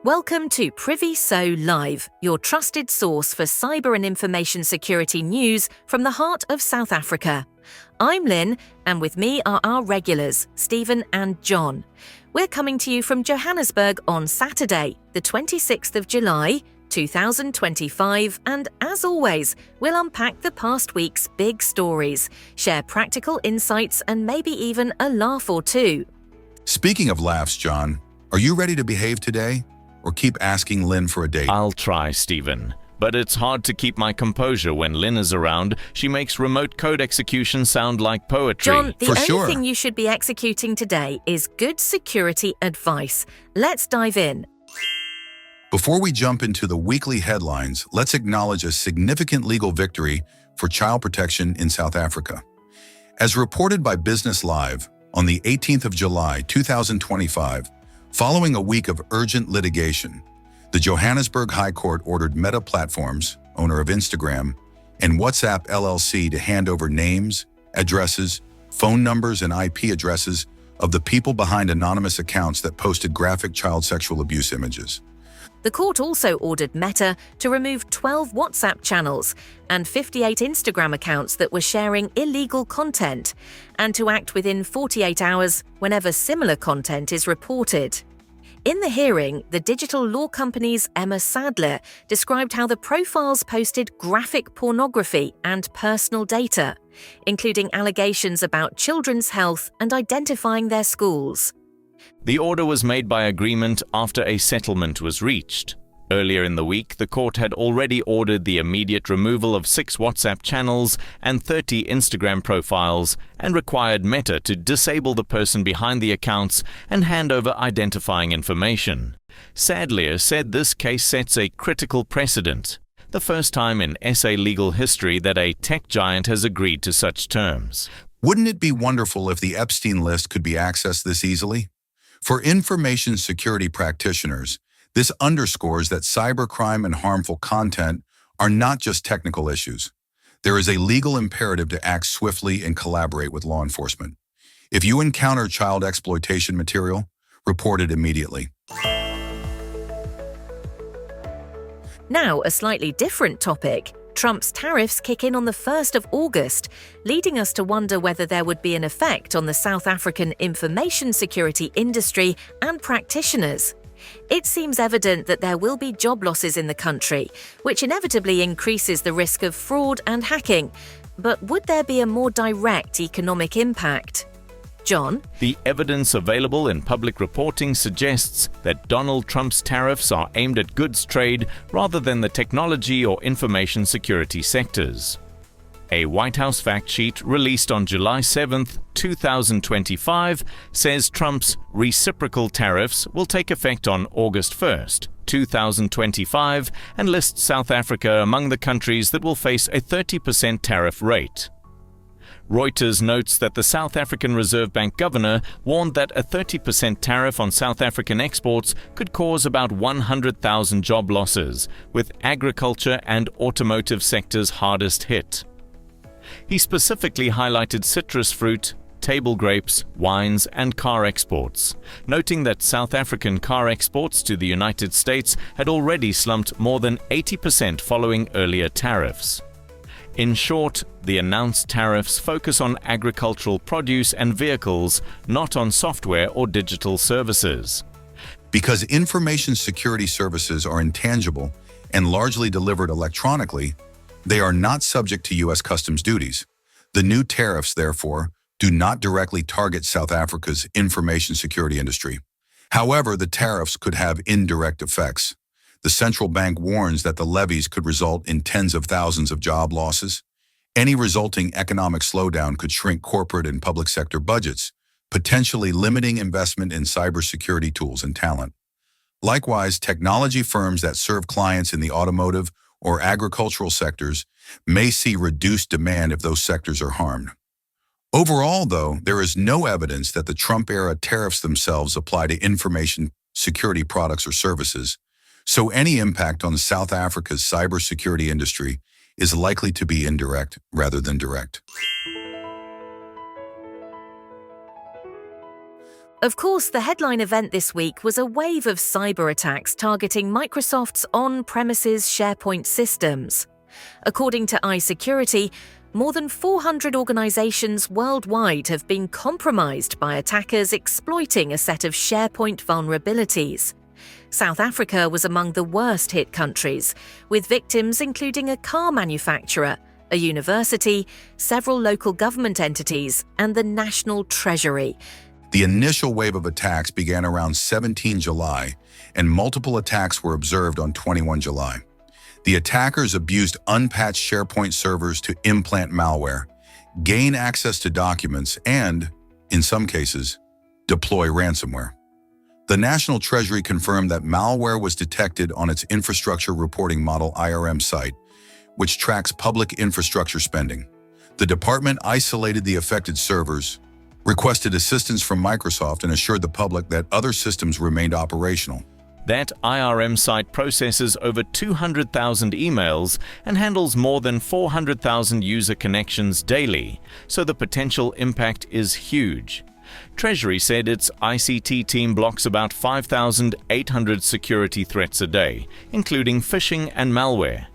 Welcome to Priviso Live, your trusted source for cyber and information security news from the heart of South Africa. I'm Lynn, and with me are our regulars, Stephen and John. We're coming to you from Johannesburg on Saturday, the 26th of July, 2025, and as always, we'll unpack the past week's big stories, share practical insights, and maybe even a laugh or two. Speaking of laughs, John, are you ready to behave today? Or keep asking Lynn for a date? I'll try, Stephen. But it's hard to keep my composure when Lynn is around. She makes remote code execution sound like poetry. John, the For only sure. thing you should be executing today is good security advice. Let's dive in. Before we jump into the weekly headlines, let's acknowledge a significant legal victory for child protection in South Africa. As reported by Business Live, on the 18th of July, 2025, following a week of urgent litigation, the Johannesburg High Court ordered Meta Platforms, owner of Instagram, and WhatsApp LLC to hand over names, addresses, phone numbers, and IP addresses of the people behind anonymous accounts that posted graphic child sexual abuse images. The court also ordered Meta to remove 12 WhatsApp channels and 58 Instagram accounts that were sharing illegal content, and to act within 48 hours whenever similar content is reported. In the hearing, the digital law company's Emma Sadler described how the profiles posted graphic pornography and personal data, including allegations about children's health and identifying their schools. The order was made by agreement after a settlement was reached. Earlier in the week, the court had already ordered the immediate removal of 6 WhatsApp channels and 30 Instagram profiles and required Meta to disable the person behind the accounts and hand over identifying information. Sadler said this case sets a critical precedent, the first time in SA legal history that a tech giant has agreed to such terms. Wouldn't it be wonderful if the Epstein list could be accessed this easily? For information security practitioners, this underscores that cybercrime and harmful content are not just technical issues. There is a legal imperative to act swiftly and collaborate with law enforcement. If you encounter child exploitation material, report it immediately. Now, a slightly different topic. Trump's tariffs kick in on the 1st of August, leading us to wonder whether there would be an effect on the South African information security industry and practitioners. It seems evident that there will be job losses in the country, which inevitably increases the risk of fraud and hacking. But would there be a more direct economic impact? John? The evidence available in public reporting suggests that Donald Trump's tariffs are aimed at goods trade rather than the technology or information security sectors. A White House fact sheet released on July 7, 2025, says Trump's reciprocal tariffs will take effect on August 1, 2025, and lists South Africa among the countries that will face a 30% tariff rate. Reuters notes that the South African Reserve Bank governor warned that a 30% tariff on South African exports could cause about 100,000 job losses, with agriculture and automotive sectors hardest hit. He specifically highlighted citrus fruit, table grapes, wines, and car exports, noting that South African car exports to the United States had already slumped more than 80% following earlier tariffs. In short, the announced tariffs focus on agricultural produce and vehicles, not on software or digital services. Because information security services are intangible and largely delivered electronically, they are not subject to U.S. customs duties. The new tariffs, therefore, do not directly target South Africa's information security industry. However, the tariffs could have indirect effects. The central bank warns that the levies could result in tens of thousands of job losses. Any resulting economic slowdown could shrink corporate and public sector budgets, potentially limiting investment in cybersecurity tools and talent. Likewise, technology firms that serve clients in the automotive or agricultural sectors may see reduced demand if those sectors are harmed. Overall, though, there is no evidence that the Trump-era tariffs themselves apply to information security products or services, so any impact on South Africa's cybersecurity industry is likely to be indirect rather than direct. Of course, the headline event this week was a wave of cyber attacks targeting Microsoft's on-premises SharePoint systems. According to iSecurity, more than 400 organizations worldwide have been compromised by attackers exploiting a set of SharePoint vulnerabilities. South Africa was among the worst-hit countries, with victims including a car manufacturer, a university, several local government entities, and the National Treasury. The initial wave of attacks began around 17 July, and multiple attacks were observed on 21 July. The attackers abused unpatched SharePoint servers to implant malware, gain access to documents, and, in some cases, deploy ransomware. The National Treasury confirmed that malware was detected on its Infrastructure Reporting Model (IRM) site, which tracks public infrastructure spending. The department isolated the affected servers, requested assistance from Microsoft, and assured the public that other systems remained operational. That IRM site processes over 200,000 emails and handles more than 400,000 user connections daily, so the potential impact is huge. Treasury said its ICT team blocks about 5,800 security threats a day, including phishing and malware.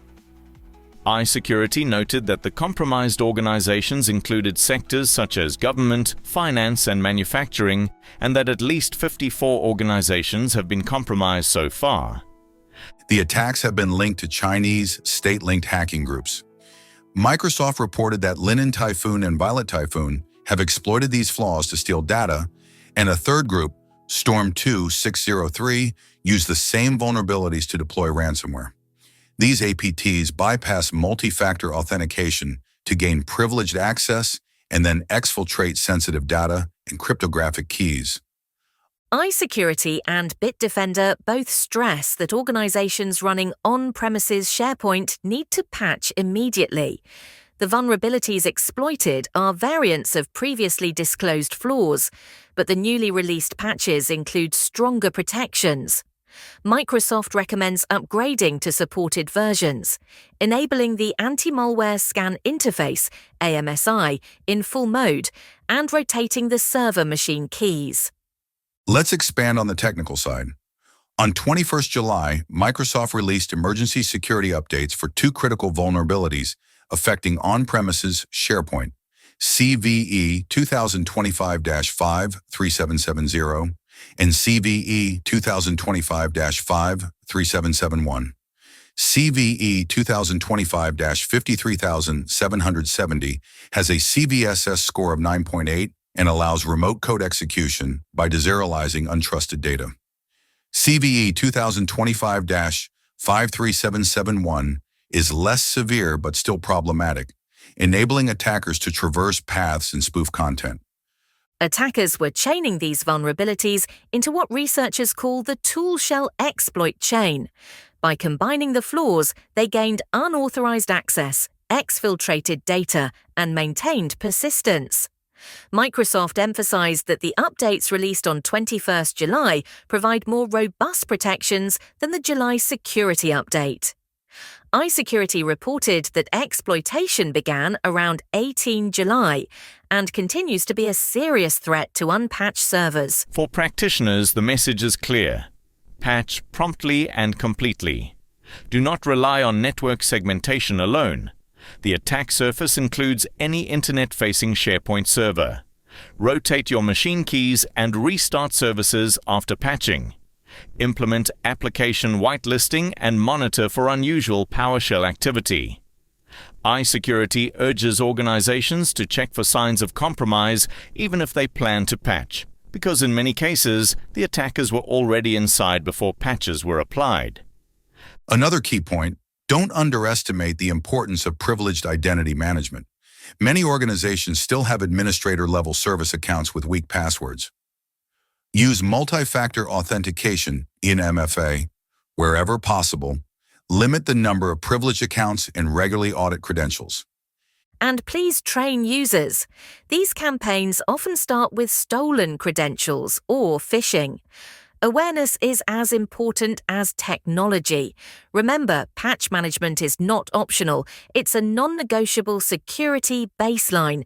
iSecurity noted that the compromised organizations included sectors such as government, finance, and manufacturing, and that at least 54 organizations have been compromised so far. The attacks have been linked to Chinese state-linked hacking groups. Microsoft reported that Linen Typhoon and Violet Typhoon have exploited these flaws to steal data, and a third group, Storm 2603, used the same vulnerabilities to deploy ransomware. These APTs bypass multi-factor authentication to gain privileged access and then exfiltrate sensitive data and cryptographic keys. iSecurity and Bitdefender both stress that organizations running on-premises SharePoint need to patch immediately. The vulnerabilities exploited are variants of previously disclosed flaws, but the newly released patches include stronger protections. Microsoft recommends upgrading to supported versions, enabling the Anti-Malware Scan Interface (AMSI) in full mode, and rotating the server machine keys. Let's expand on the technical side. On 21st July, Microsoft released emergency security updates for two critical vulnerabilities affecting on-premises SharePoint: CVE 2025-53770 and CVE 2025-53771. CVE 2025-53770 has a CVSS score of 9.8 and allows remote code execution by deserializing untrusted data. CVE 2025-53771 is less severe but still problematic, enabling attackers to traverse paths and spoof content. Attackers were chaining these vulnerabilities into what researchers call the tool shell exploit chain. By combining the flaws, they gained unauthorized access, exfiltrated data, and maintained persistence. Microsoft emphasized that the updates released on 21st July provide more robust protections than the July security update. iSecurity reported that exploitation began around 18 July and continues to be a serious threat to unpatched servers. For practitioners, the message is clear. Patch promptly and completely. Do not rely on network segmentation alone. The attack surface includes any internet-facing SharePoint server. Rotate your machine keys and restart services after patching. Implement application whitelisting and monitor for unusual PowerShell activity. iSecurity urges organizations to check for signs of compromise even if they plan to patch, because in many cases, the attackers were already inside before patches were applied. Another key point: don't underestimate the importance of privileged identity management. Many organizations still have administrator-level service accounts with weak passwords. Use multi-factor authentication in MFA wherever possible. Limit the number of privileged accounts and regularly audit credentials. And please train users. These campaigns often start with stolen credentials or phishing. Awareness is as important as technology. Remember, patch management is not optional. It's a non-negotiable security baseline.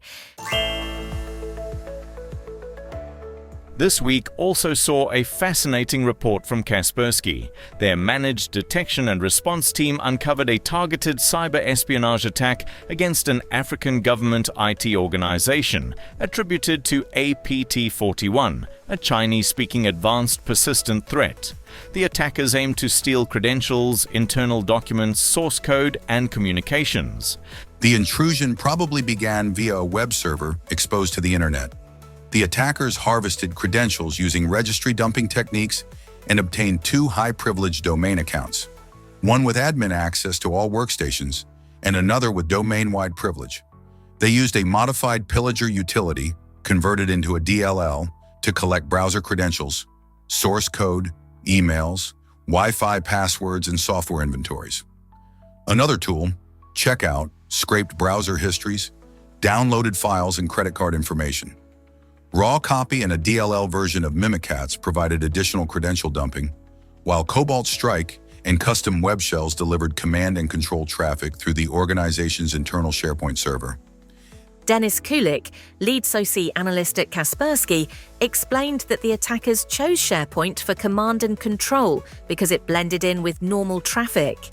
This week also saw a fascinating report from Kaspersky. Their managed detection and response team uncovered a targeted cyber espionage attack against an African government IT organization attributed to APT-41, a Chinese-speaking advanced persistent threat. The attackers aimed to steal credentials, internal documents, source code, and communications. The intrusion probably began via a web server exposed to the internet. The attackers harvested credentials using registry dumping techniques and obtained 2 high-privileged domain accounts, one with admin access to all workstations and another with domain-wide privilege. They used a modified pillager utility, converted into a DLL, to collect browser credentials, source code, emails, Wi-Fi passwords, and software inventories. Another tool, Checkout, scraped browser histories, downloaded files, and credit card information. Raw copy and a DLL version of Mimikatz provided additional credential dumping, while Cobalt Strike and custom web shells delivered command and control traffic through the organization's internal SharePoint server. Dennis Kulik, lead SOC analyst at Kaspersky, explained that the attackers chose SharePoint for command and control because it blended in with normal traffic.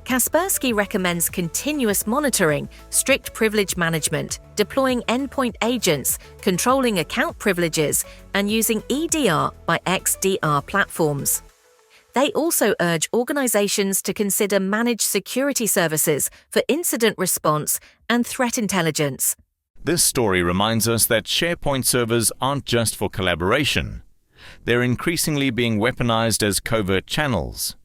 Kaspersky recommends continuous monitoring, strict privilege management, deploying endpoint agents, controlling account privileges, and using EDR by XDR platforms. They also urge organizations to consider managed security services for incident response and threat intelligence. This story reminds us that SharePoint servers aren't just for collaboration. They're increasingly being weaponized as covert channels.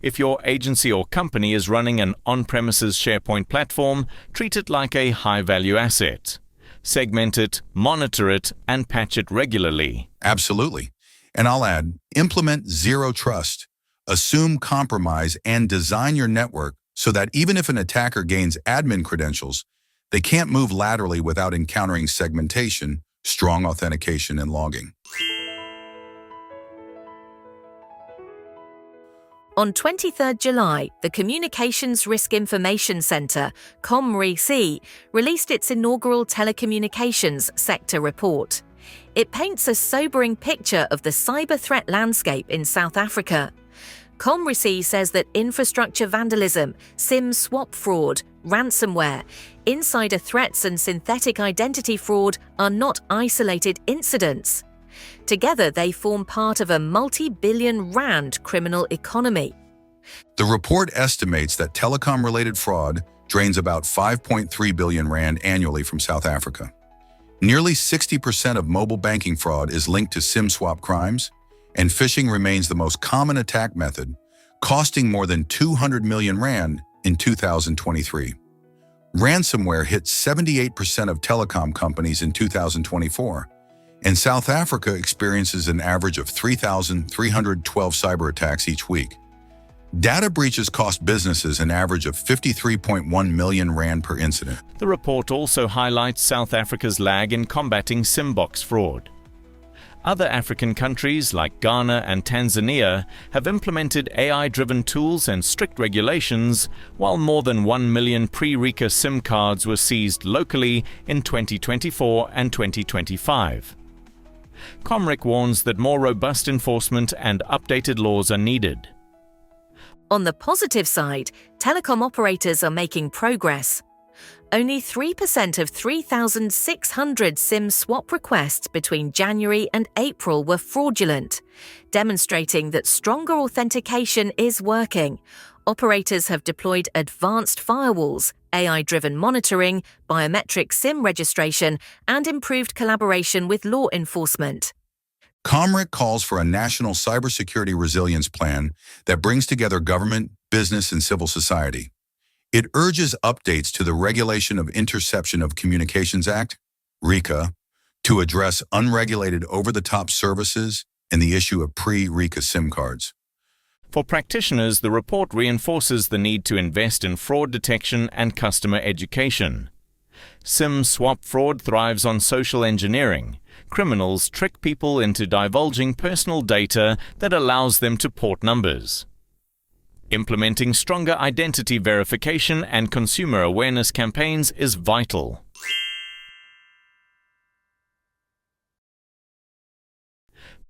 If your agency or company is running an on-premises SharePoint platform, treat it like a high-value asset. Segment it, monitor it, and patch it regularly. Absolutely. And I'll add, implement zero trust, assume compromise, and design your network so that even if an attacker gains admin credentials, they can't move laterally without encountering segmentation, strong authentication, and logging. On 23 July, the Communications Risk Information Centre, ComRIC, released its inaugural telecommunications sector report. It paints a sobering picture of the cyber threat landscape in South Africa. ComRIC says that infrastructure vandalism, SIM swap fraud, ransomware, insider threats and synthetic identity fraud are not isolated incidents. Together, they form part of a multi-billion rand criminal economy. The report estimates that telecom-related fraud drains about 5.3 billion rand annually from South Africa. Nearly 60% of mobile banking fraud is linked to SIM swap crimes, and phishing remains the most common attack method, costing more than 200 million rand in 2023. Ransomware hit 78% of telecom companies in 2024, and South Africa experiences an average of 3,312 cyber attacks each week. Data breaches cost businesses an average of 53.1 million rand per incident. The report also highlights South Africa's lag in combating SIM box fraud. Other African countries like Ghana and Tanzania have implemented AI-driven tools and strict regulations, while more than 1 million pre-RICA SIM cards were seized locally in 2024 and 2025. ComRIC warns that more robust enforcement and updated laws are needed. On the positive side, telecom operators are making progress. Only 3% of 3,600 SIM swap requests between January and April were fraudulent, demonstrating that stronger authentication is working. Operators have deployed advanced firewalls, AI-driven monitoring, biometric SIM registration, and improved collaboration with law enforcement. ComRIC calls for a national cybersecurity resilience plan that brings together government, business, and civil society. It urges updates to the Regulation of Interception of Communications Act, RICA, to address unregulated over-the-top services and the issue of pre-RICA SIM cards. For practitioners, the report reinforces the need to invest in fraud detection and customer education. SIM swap fraud thrives on social engineering. Criminals trick people into divulging personal data that allows them to port numbers. Implementing stronger identity verification and consumer awareness campaigns is vital.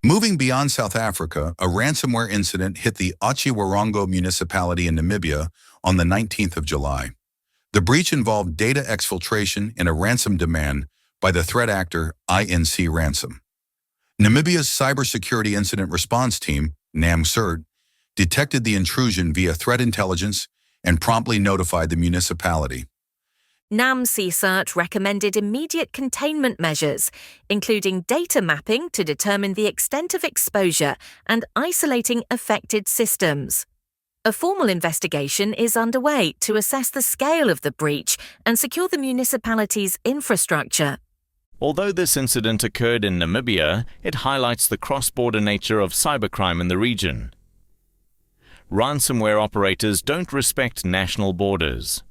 Moving beyond South Africa, a ransomware incident hit the Otjiwarongo municipality in Namibia on the 19th of July. The breach involved data exfiltration and a ransom demand by the threat actor INC Ransom. Namibia's Cybersecurity Incident Response Team, NAMCERT, detected the intrusion via threat intelligence and promptly notified the municipality. NAMCERT recommended immediate containment measures, including data mapping to determine the extent of exposure and isolating affected systems. A formal investigation is underway to assess the scale of the breach and secure the municipality's infrastructure. Although this incident occurred in Namibia, it highlights the cross-border nature of cybercrime in the region. Ransomware operators don't respect national borders.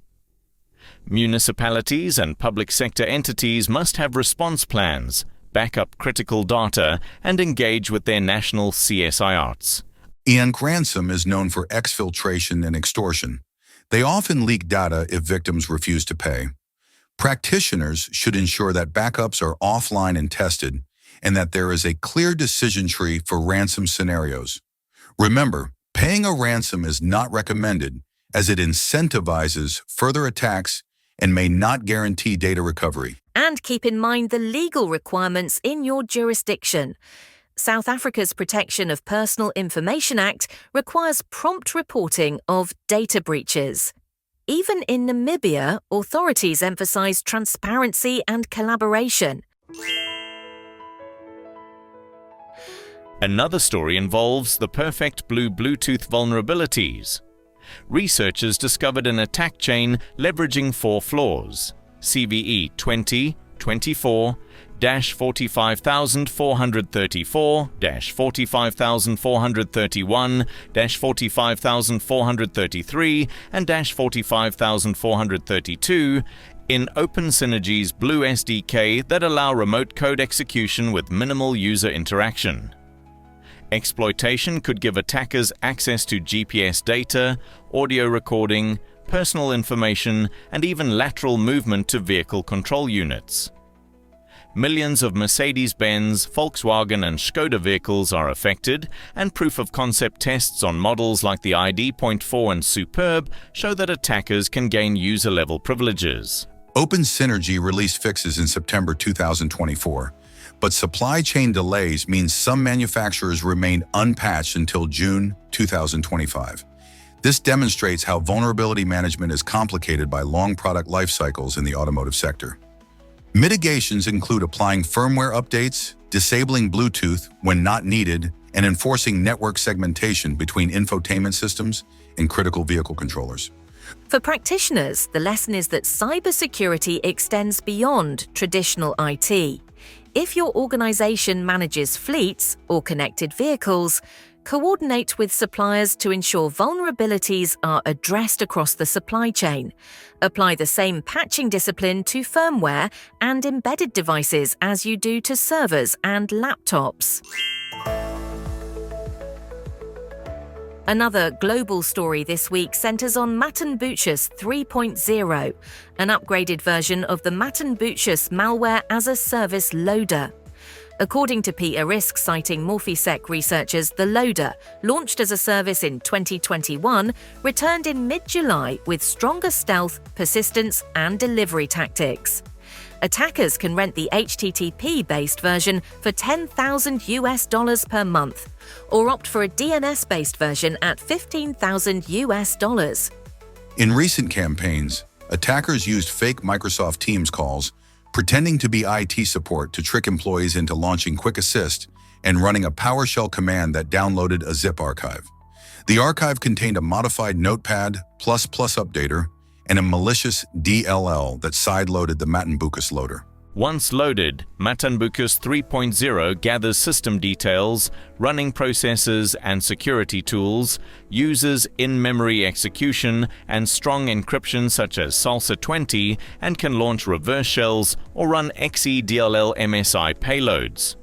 Municipalities and public sector entities must have response plans, back up critical data, and engage with their national CSIRs. INC Ransom is known for exfiltration and extortion. They often leak data if victims refuse to pay. Practitioners should ensure that backups are offline and tested, and that there is a clear decision tree for ransom scenarios. Remember, paying a ransom is not recommended, as it incentivizes further attacks and may not guarantee data recovery. And keep in mind the legal requirements in your jurisdiction. South Africa's Protection of Personal Information Act requires prompt reporting of data breaches. Even in Namibia, authorities emphasize transparency and collaboration. Another story involves the Perfect Blue Bluetooth vulnerabilities. Researchers discovered an attack chain leveraging 4 flaws: CVE 2024-45434, -45431, -45433, and -45432 in OpenSynergy's Blue SDK that allow remote code execution with minimal user interaction. Exploitation could give attackers access to GPS data, audio recording, personal information, and even lateral movement to vehicle control units. Millions of Mercedes-Benz, Volkswagen, and Skoda vehicles are affected, and proof-of-concept tests on models like the ID.4 and Superb show that attackers can gain user-level privileges. OpenSynergy released fixes in September 2024, but supply chain delays mean some manufacturers remain unpatched until June 2025. This demonstrates how vulnerability management is complicated by long product life cycles in the automotive sector. Mitigations include applying firmware updates, disabling Bluetooth when not needed, and enforcing network segmentation between infotainment systems and critical vehicle controllers. For practitioners, the lesson is that cybersecurity extends beyond traditional IT. If your organization manages fleets or connected vehicles, coordinate with suppliers to ensure vulnerabilities are addressed across the supply chain. Apply the same patching discipline to firmware and embedded devices as you do to servers and laptops. Another global story this week centers on Matenbuchus 3.0, an upgraded version of the Matenbuchus malware as a service loader. According to Peter Risk citing MorphiSec researchers, the loader, launched as a service in 2021, returned in mid-July with stronger stealth, persistence, and delivery tactics. Attackers can rent the HTTP-based version for $10,000 per month, or opt for a DNS-based version at $15,000. In recent campaigns, attackers used fake Microsoft Teams calls, pretending to be IT support to trick employees into launching Quick Assist and running a PowerShell command that downloaded a zip archive. The archive contained a modified Notepad++ updater and a malicious DLL that sideloaded the Matenbuchus loader. Once loaded, Matenbuchus 3.0 gathers system details, running processes and security tools, uses in-memory execution and strong encryption such as Salsa 20, and can launch reverse shells or run XEDLL MSI payloads.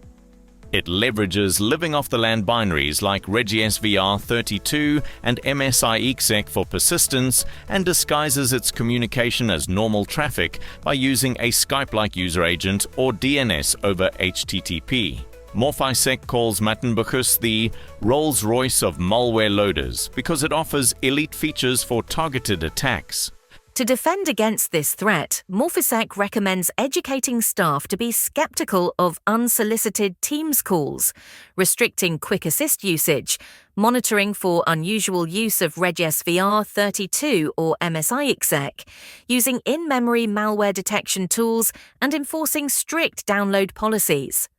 It leverages living-off-the-land binaries like RegSVR32 and MSI-exec for persistence and disguises its communication as normal traffic by using a Skype-like user agent or DNS over HTTP. MorphiSec calls Matenbuchus the Rolls-Royce of malware loaders because it offers elite features for targeted attacks. To defend against this threat, MorphiSec recommends educating staff to be skeptical of unsolicited Teams calls, restricting Quick Assist usage, monitoring for unusual use of RegSVR 32 or MSI-exec, using in-memory malware detection tools, and enforcing strict download policies.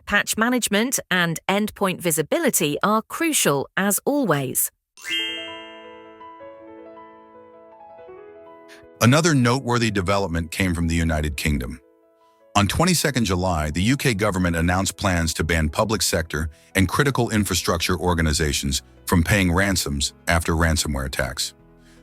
Patch management and endpoint visibility are crucial as always. Another noteworthy development came from the United Kingdom. On 22 July, the UK government announced plans to ban public sector and critical infrastructure organizations from paying ransoms after ransomware attacks.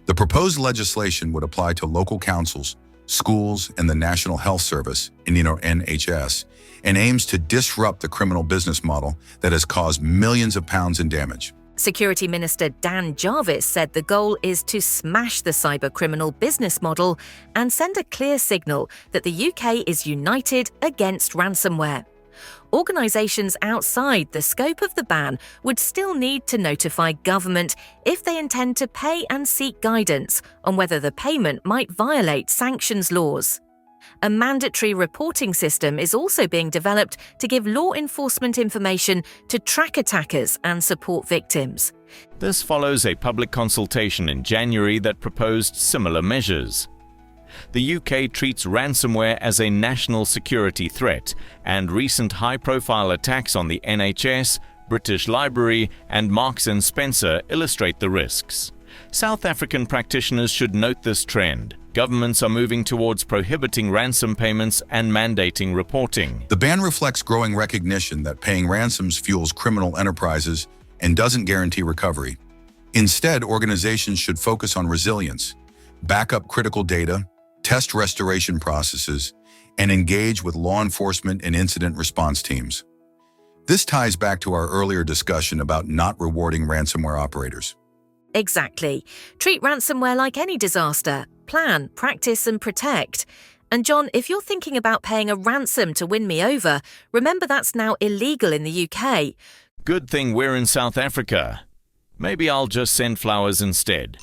The proposed legislation would apply to local councils, schools, and the National Health Service, NHS, and aims to disrupt the criminal business model that has caused millions of pounds in damage. Security Minister Dan Jarvis said the goal is to smash the cybercriminal business model and send a clear signal that the UK is united against ransomware. Organisations outside the scope of the ban would still need to notify government if they intend to pay and seek guidance on whether the payment might violate sanctions laws. A mandatory reporting system is also being developed to give law enforcement information to track attackers and support victims. This follows a public consultation in January that proposed similar measures. The UK treats ransomware as a national security threat, and recent high-profile attacks on the NHS, British Library, and Marks & Spencer illustrate the risks. South African practitioners should note this trend. Governments are moving towards prohibiting ransom payments and mandating reporting. The ban reflects growing recognition that paying ransoms fuels criminal enterprises and doesn't guarantee recovery. Instead, organizations should focus on resilience, back up critical data, test restoration processes, and engage with law enforcement and incident response teams. This ties back to our earlier discussion about not rewarding ransomware operators. Exactly. Treat ransomware like any disaster. Plan, practice, and protect. And John, if you're thinking about paying a ransom to win me over, remember that's now illegal in the UK. Good thing we're in South Africa. Maybe I'll just send flowers instead.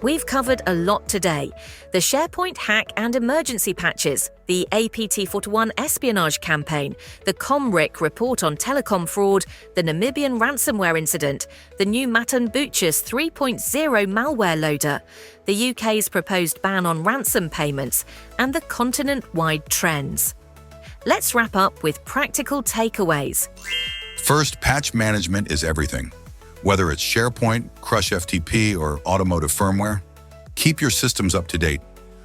We've covered a lot today. The SharePoint hack and emergency patches, the APT-41 espionage campaign, the Comric report on telecom fraud, the Namibian ransomware incident, the new Matenbuchus 3.0 malware loader, the UK's proposed ban on ransom payments, and the continent-wide trends. Let's wrap up with practical takeaways. First, patch management is everything. Whether it's SharePoint, Crush FTP, or automotive firmware, keep your systems up to date.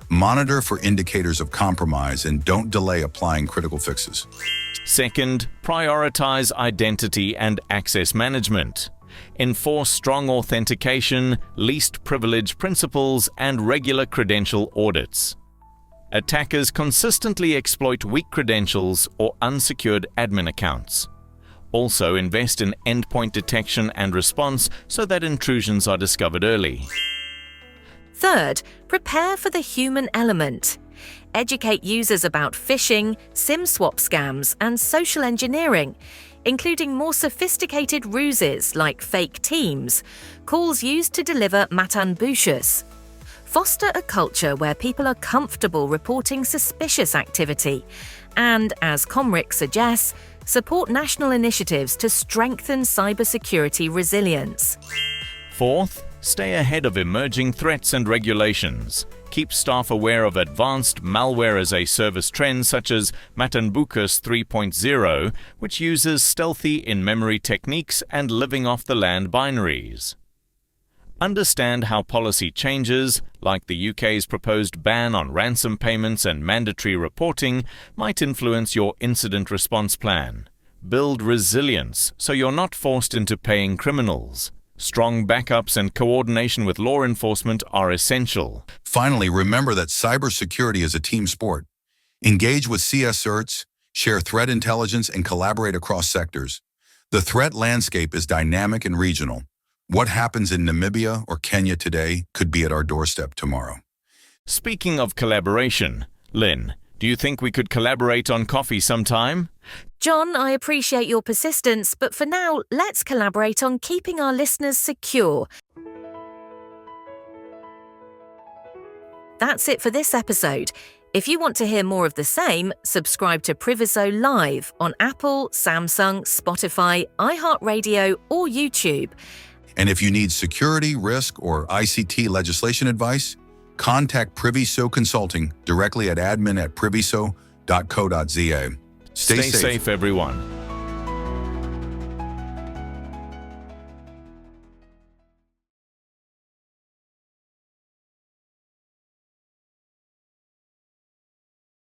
Monitor for indicators of compromise and don't delay applying critical fixes. Second, prioritize identity and access management. Enforce strong authentication, least privilege principles, and regular credential audits. Attackers consistently exploit weak credentials or unsecured admin accounts. Also, invest in endpoint detection and response so that intrusions are discovered early. Third, prepare for the human element. Educate users about phishing, SIM swap scams, and social engineering, including more sophisticated ruses like fake teams, calls used to deliver Matenbuchus. Foster a culture where people are comfortable reporting suspicious activity, and, as Comric suggests, support national initiatives to strengthen cybersecurity resilience. Fourth, stay ahead of emerging threats and regulations. Keep staff aware of advanced malware-as-a-service trends such as Matenbuchus 3.0, which uses stealthy in-memory techniques and living-off-the-land binaries. Understand how policy changes, like the UK's proposed ban on ransom payments and mandatory reporting, might influence your incident response plan. Build resilience so you're not forced into paying criminals. Strong backups and coordination with law enforcement are essential. Finally, remember that cybersecurity is a team sport. Engage with CS certs, share threat intelligence, and collaborate across sectors. The threat landscape is dynamic and regional. What happens in Namibia or Kenya today could be at our doorstep tomorrow. Speaking of collaboration, Lynn, Do you think we could collaborate on coffee sometime? John, I appreciate your persistence, but for now, let's collaborate on keeping our listeners secure. That's it for this episode. If you want to hear more of the same, subscribe to Priviso Live on Apple, Samsung, Spotify, iHeartRadio, or YouTube. And if you need security, risk, or ICT legislation advice, contact Priviso Consulting directly at admin@priviso.co.za. Stay safe, everyone.